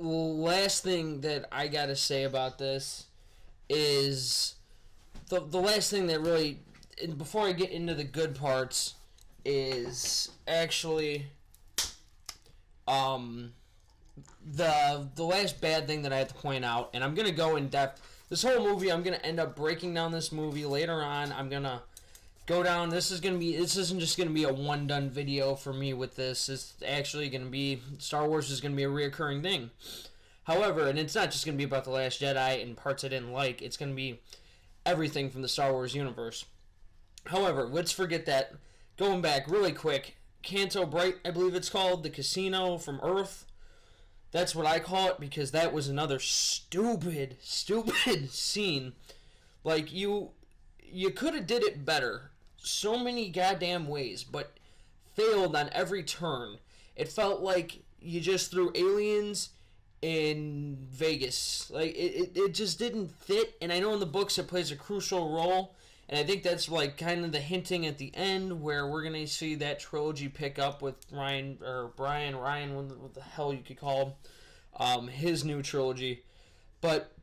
last thing that I gotta say about this is the last thing that really, before I get into the good parts, is actually the last bad thing that I have to point out, and I'm gonna go in depth. This whole movie, I'm gonna end up breaking down this movie later on. I'm gonna go down. This isn't just gonna be a one done video for me with this. It's actually gonna be, Star Wars is gonna be a reoccurring thing. However, and it's not just gonna be about The Last Jedi and parts I didn't like. It's gonna be everything from the Star Wars universe. However, let's forget that. Going back really quick, Canto Bright, I believe it's called, the casino from Earth. That's what I call it, because that was another stupid scene. Like, you could have did it better so many goddamn ways, but failed on every turn. It felt like you just threw aliens in Vegas. Like, it just didn't fit, and I know in the books it plays a crucial role, and I think that's like kind of the hinting at the end where we're going to see that trilogy pick up with Ryan, what the hell you could call him, his new trilogy. But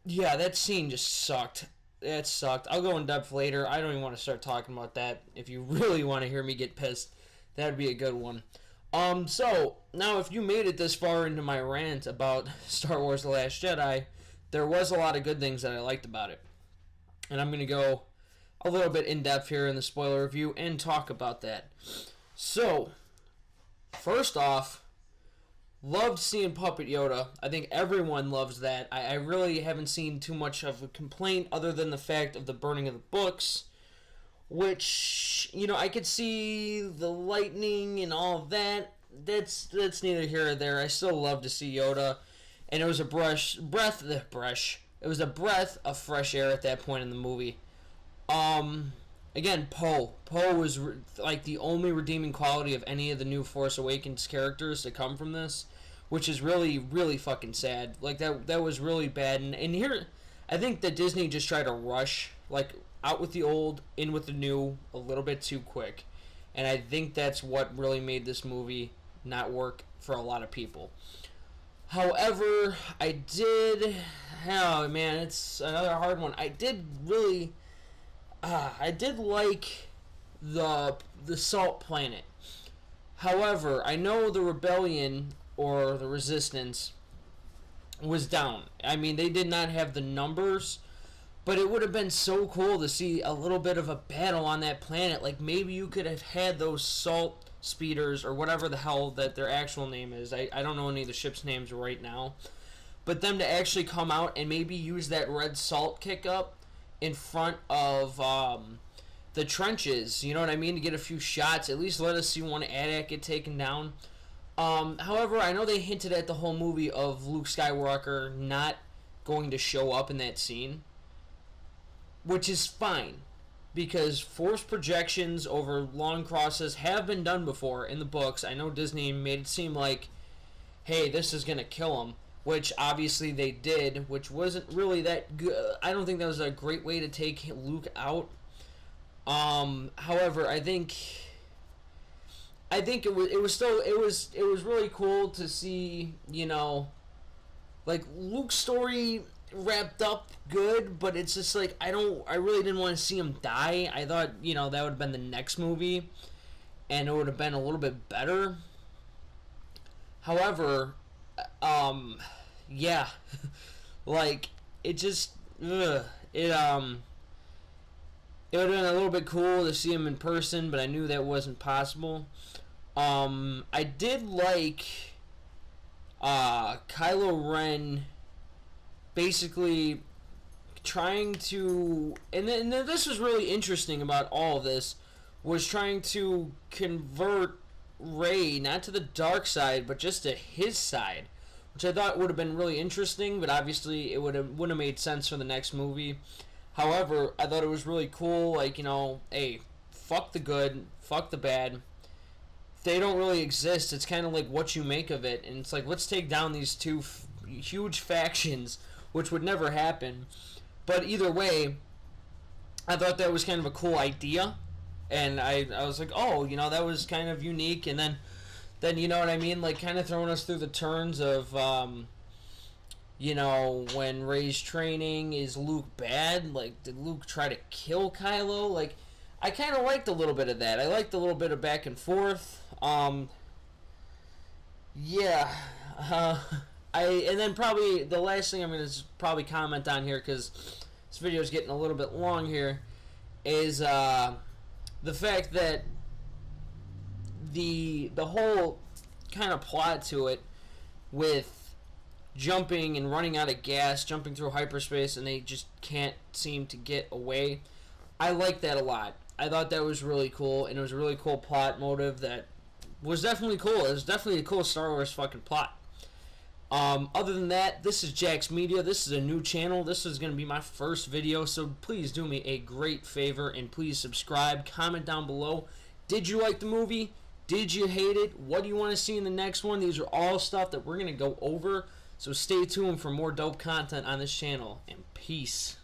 yeah, that scene just sucked. That sucked. I'll go in depth later. I don't even want to start talking about that. If you really want to hear me get pissed, that'd be a good one. So, now if you made it this far into my rant about Star Wars The Last Jedi, there was a lot of good things that I liked about it. And I'm going to go a little bit in depth here in the spoiler review and talk about that. So, first off, loved seeing Puppet Yoda. I think everyone loves that. I really haven't seen too much of a complaint other than the fact of the burning of the books, which, you know, I could see the lightning and all of that. That's neither here or there. I still love to see Yoda, and it was a breath of fresh air at that point in the movie. Again, Poe. Poe was like the only redeeming quality of any of the new Force Awakens characters to come from this, which is really, really fucking sad. Like, that was really bad. And here, I think that Disney just tried to rush, like, out with the old, in with the new, a little bit too quick. And I think that's what really made this movie not work for a lot of people. However, oh man, it's another hard one. I did like the Salt Planet. However, I know the rebellion or the resistance was down. I mean, they did not have the numbers, but it would have been so cool to see a little bit of a battle on that planet. Like, maybe you could have had those salt speeders or whatever the hell that their actual name is. I don't know any of the ships' names right now. But them to actually come out and maybe use that red salt kick up in front of the trenches, you know what I mean, to get a few shots. At least let us see one AT-AT get taken down. However, I know they hinted at the whole movie of Luke Skywalker not going to show up in that scene, which is fine, because force projections over long crosses have been done before in the books. I know Disney made it seem like, hey, this is going to kill him, which obviously they did, which wasn't really that good. I don't think that was a great way to take Luke out. However, I think it was really cool to see, you know, like, Luke's story wrapped up good, but it's just like I really didn't want to see him die. I thought, you know, that would have been the next movie and it would have been a little bit better. However, yeah, like, it just it would have been a little bit cool to see him in person, but I knew that wasn't possible. I did like Kylo Ren basically trying to, and then this was really interesting about all of this, was trying to convert Rey not to the dark side, but just to his side, which I thought would have been really interesting, but obviously it wouldn't have made sense for the next movie. However, I thought it was really cool, like, you know, hey, fuck the good, fuck the bad. They don't really exist. It's kind of like what you make of it, and it's like, let's take down these two huge factions, which would never happen. But either way, I thought that was kind of a cool idea, and I was like, oh, you know, that was kind of unique. And then then you know what I mean, like kind of throwing us through the turns of you know, when Rey's training, is Luke bad? Like, did Luke try to kill Kylo? Like, I kind of liked a little bit of that. I liked a little bit of back and forth. Yeah. And then probably the last thing I'm going to probably comment on here, because this video is getting a little bit long here, is the fact that the whole kind of plot to it with jumping and running out of gas, jumping through hyperspace, and they just can't seem to get away. I like that a lot. I thought that was really cool, and it was a really cool plot motive that was definitely cool. It was definitely a cool Star Wars fucking plot. Other than that, this is Jax Media. This is a new channel. This is going to be my first video, so please do me a great favor and please subscribe. Comment down below. Did you like the movie? Did you hate it? What do you want to see in the next one? These are all stuff that we're going to go over. So stay tuned for more dope content on this channel, and peace.